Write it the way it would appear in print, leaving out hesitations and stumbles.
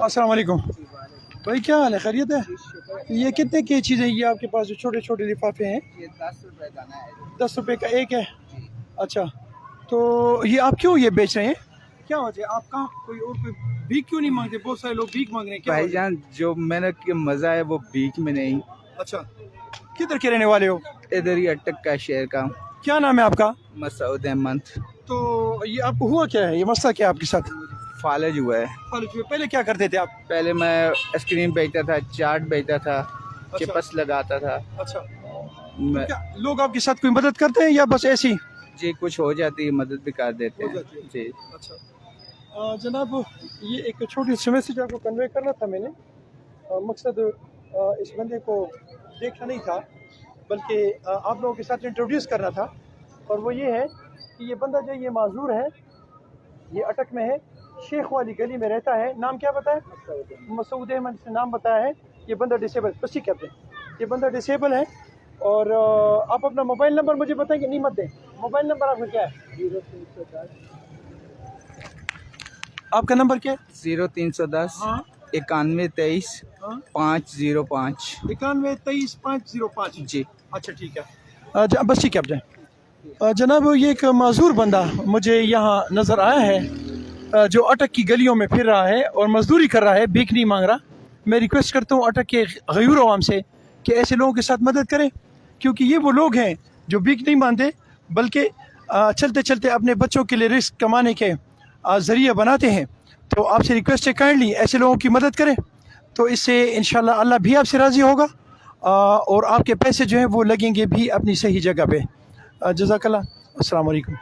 अस्सलाम वालेकुम भाई, क्या हाल है? खैरियत है? ये कितने की चीज़ें ये आपके पास जो छोटे छोटे लिफाफे हैं? ये 10 रुपए का ना है। 10 रुपए का एक है। अच्छा, तो ये आप क्यों ये बेच रहे हैं? क्या वजह? आप कहाँ कोई भीख क्यों नहीं मांगते? बहुत सारे लोग भीख मांग रहे हैं, क्या वजह? भाईजान जो मेहनत के मजा है वो भीख में नहीं। अच्छा, किधर के रहने वाले हो? इधर ही अटक का शहर का क्या नाम है आपका? मसूद अहमद। तो ये आपको हुआ क्या है? ये मसला क्या है आपके साथ? फालज हुआ है। पहले क्या करते थे आप? पहले मैं आइसक्रीम बेचता था, चाट बेचता था, चिप्स लगाता था। अच्छा, मैं क्या लोग आपके साथ कोई मदद करते हैं या बस ऐसे ही? जी कुछ हो जाती है, मदद भी कर देते हो हैं जाती है। जी। अच्छा, जनाब ये एक छोटी सी मैसेज आपको कन्वे करना था मैंने। मकसद इस बंदे को देखना नहीं था, बल्कि आप लोगों के साथ इंट्रोड्यूस करना था। और वो ये है कि ये बंदा जो ये माजूर है, ये अटक में है, शेख वाली गली में रहता है। नाम क्या बताया? मसूद अहमद से नाम बताया है। ये बंदा डिसेबल, बस ठीक कहते हैं, ये बंदा डिसेबल है। और आप अपना मोबाइल नंबर मुझे बताएंगे? नहीं मत दें। मोबाइल नंबर आपका क्या है? आपका नंबर क्या है? 0310 हाँ 9123 हाँ 505 9123 505 जी। अच्छा ठीक है। बस ठीक है, आप जाएँ। जनाब ये एक माजूर बंदा मुझे यहाँ नज़र आया है, जो अटक की गलियों में फिर रहा है और मजदूरी कर रहा है, भीख नहीं मांग रहा। मैं रिक्वेस्ट करता हूँ अटक के गयूर अवाम से कि ऐसे लोगों के साथ मदद करें, क्योंकि ये वो लोग हैं जो भीख नहीं मांगते, बल्कि चलते चलते अपने बच्चों के लिए रिस्क कमाने के ज़रिए बनाते हैं। तो आपसे रिक्वेस्ट है, काइंडली ऐसे लोगों की मदद करें, तो इससे इंशाल्लाह अल्लाह भी आपसे राज़ी होगा और आपके पैसे जो हैं वो लगेंगे भी अपनी सही जगह पे। जज़ाकल्लाह। अस्सलाम वालेकुम।